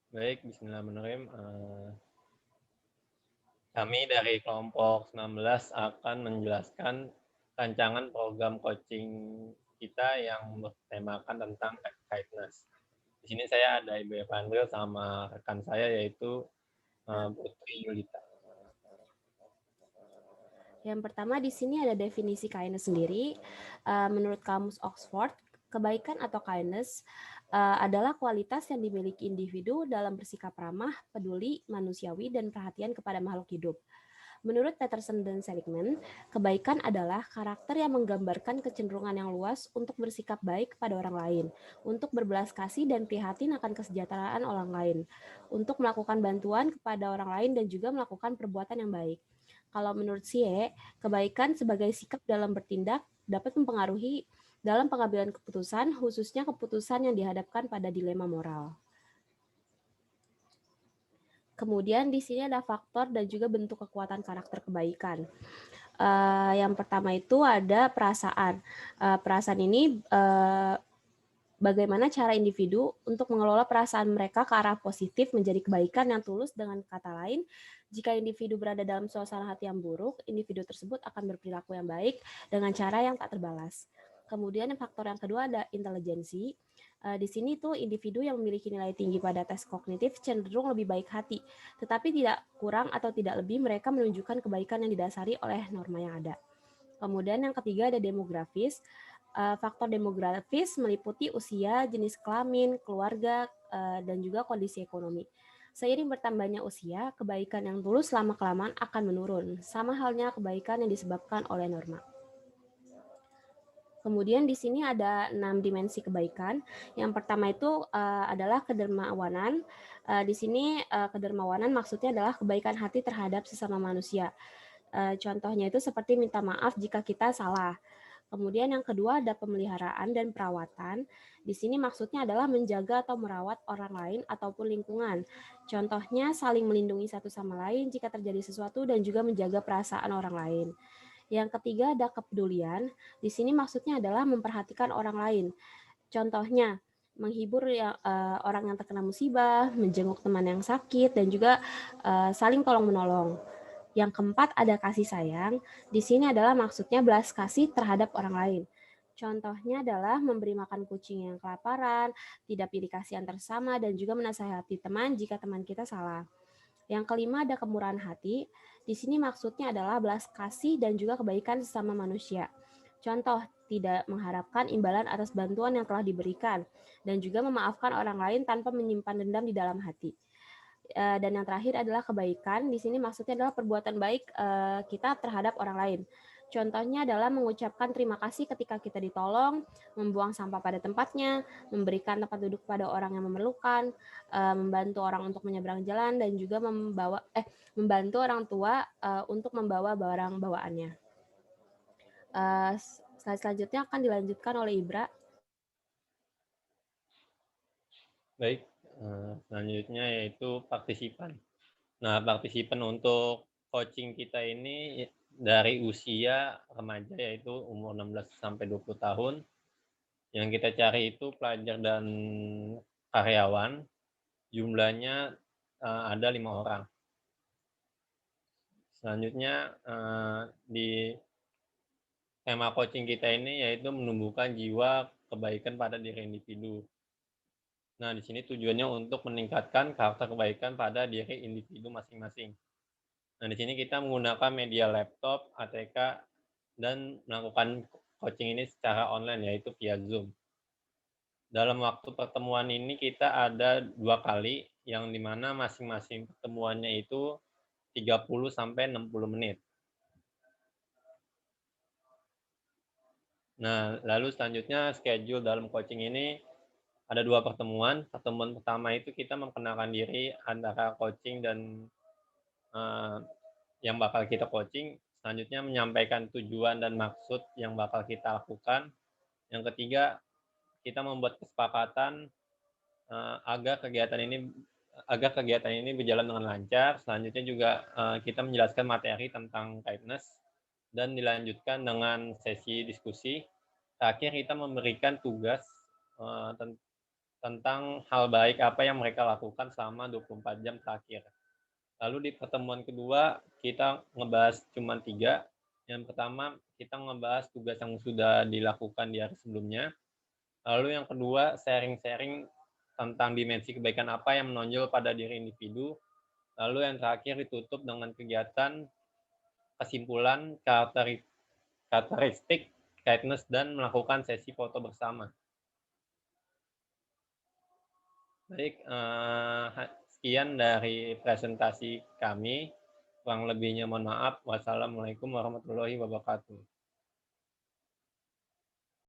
Baik, bismillahirrahmanirrahim. Kami dari kelompok 19 akan menjelaskan rancangan program coaching kita yang bertemakan tentang kindness. Di sini saya ada Ibu Evanril sama rekan saya yaitu Putri Yulita. Yang pertama di sini ada definisi kindness sendiri. Menurut Kamus Oxford, kebaikan atau kindness adalah kualitas yang dimiliki individu dalam bersikap ramah, peduli, manusiawi, dan perhatian kepada makhluk hidup. Menurut Peterson dan Seligman, kebaikan adalah karakter yang menggambarkan kecenderungan yang luas untuk bersikap baik kepada orang lain, untuk berbelas kasih dan prihatin akan kesejahteraan orang lain, untuk melakukan bantuan kepada orang lain dan juga melakukan perbuatan yang baik. Kalau menurut Sie, kebaikan sebagai sikap dalam bertindak dapat mempengaruhi dalam pengambilan keputusan, khususnya keputusan yang dihadapkan pada dilema moral. Kemudian di sini ada faktor dan juga bentuk kekuatan karakter kebaikan. Yang pertama itu ada perasaan. Perasaan ini bagaimana cara individu untuk mengelola perasaan mereka ke arah positif menjadi kebaikan yang tulus. Dengan kata lain, jika individu berada dalam suasana hati yang buruk, individu tersebut akan berperilaku yang baik dengan cara yang tak terbalas. Kemudian faktor yang kedua ada intelijensi. Di sini tuh individu yang memiliki nilai tinggi pada tes kognitif cenderung lebih baik hati, tetapi tidak kurang atau tidak lebih mereka menunjukkan kebaikan yang didasari oleh norma yang ada. Kemudian yang ketiga ada demografis. Faktor demografis meliputi usia, jenis kelamin, keluarga, dan juga kondisi ekonomi. Seiring bertambahnya usia, kebaikan yang tulus lama-kelamaan akan menurun, sama halnya kebaikan yang disebabkan oleh norma. Kemudian di sini ada 6 dimensi kebaikan. Yang pertama itu adalah kedermawanan. Di sini kedermawanan maksudnya adalah kebaikan hati terhadap sesama manusia. Contohnya itu seperti minta maaf jika kita salah. Kemudian yang kedua ada pemeliharaan dan perawatan. Di sini maksudnya adalah menjaga atau merawat orang lain ataupun lingkungan. Contohnya saling melindungi satu sama lain jika terjadi sesuatu dan juga menjaga perasaan orang lain. Yang ketiga ada kepedulian. Di sini maksudnya adalah memperhatikan orang lain. Contohnya menghibur orang yang terkena musibah, menjenguk teman yang sakit, dan juga saling tolong menolong. Yang keempat ada kasih sayang. Di sini adalah maksudnya belas kasih terhadap orang lain. Contohnya adalah memberi makan kucing yang kelaparan, tidak pilih kasihan tersama, dan juga menasihati teman jika teman kita salah. Yang kelima ada kemurahan hati. Di sini maksudnya adalah belas kasih dan juga kebaikan sesama manusia. Contoh, tidak mengharapkan imbalan atas bantuan yang telah diberikan dan juga memaafkan orang lain tanpa menyimpan dendam di dalam hati. Dan yang terakhir adalah kebaikan. Di sini maksudnya adalah perbuatan baik kita terhadap orang lain. Contohnya adalah mengucapkan terima kasih ketika kita ditolong, membuang sampah pada tempatnya, memberikan tempat duduk pada orang yang memerlukan, membantu orang untuk menyeberang jalan, dan juga membantu orang tua untuk membawa barang bawaannya. Slide selanjutnya akan dilanjutkan oleh Ibra. Baik, selanjutnya yaitu partisipan. Nah, partisipan untuk coaching kita ini dari usia remaja yaitu umur 16 sampai 20 tahun. Yang kita cari itu pelajar dan karyawan, jumlahnya ada 5 orang. Selanjutnya di tema coaching kita ini yaitu menumbuhkan jiwa kebaikan pada diri individu. Nah, di sini tujuannya untuk meningkatkan karakter kebaikan pada diri individu masing-masing. Nah, di sini kita menggunakan media laptop, ATK, dan melakukan coaching ini secara online yaitu via Zoom. Dalam waktu pertemuan ini kita ada 2 kali, yang di mana masing-masing pertemuannya itu 30 sampai 60 menit. Nah, lalu selanjutnya schedule dalam coaching ini ada 2 pertemuan. Pertemuan pertama itu kita memperkenalkan diri antara coaching dan yang bakal kita coaching. Selanjutnya menyampaikan tujuan dan maksud yang bakal kita lakukan. Yang ketiga, kita membuat kesepakatan agar kegiatan ini berjalan dengan lancar. Selanjutnya juga kita menjelaskan materi tentang kindness dan dilanjutkan dengan sesi diskusi. Terakhir kita memberikan tugas tentang hal baik apa yang mereka lakukan selama 24 jam terakhir. Lalu di pertemuan kedua kita ngebahas cuma 3. Yang pertama kita ngebahas tugas yang sudah dilakukan di hari sebelumnya. Lalu yang kedua sharing-sharing tentang dimensi kebaikan apa yang menonjol pada diri individu. Lalu yang terakhir ditutup dengan kegiatan kesimpulan, karakteristik, kindness, dan melakukan sesi foto bersama. Baik, sekian dari presentasi kami. Kurang lebihnya mohon maaf. Wassalamualaikum warahmatullahi wabarakatuh.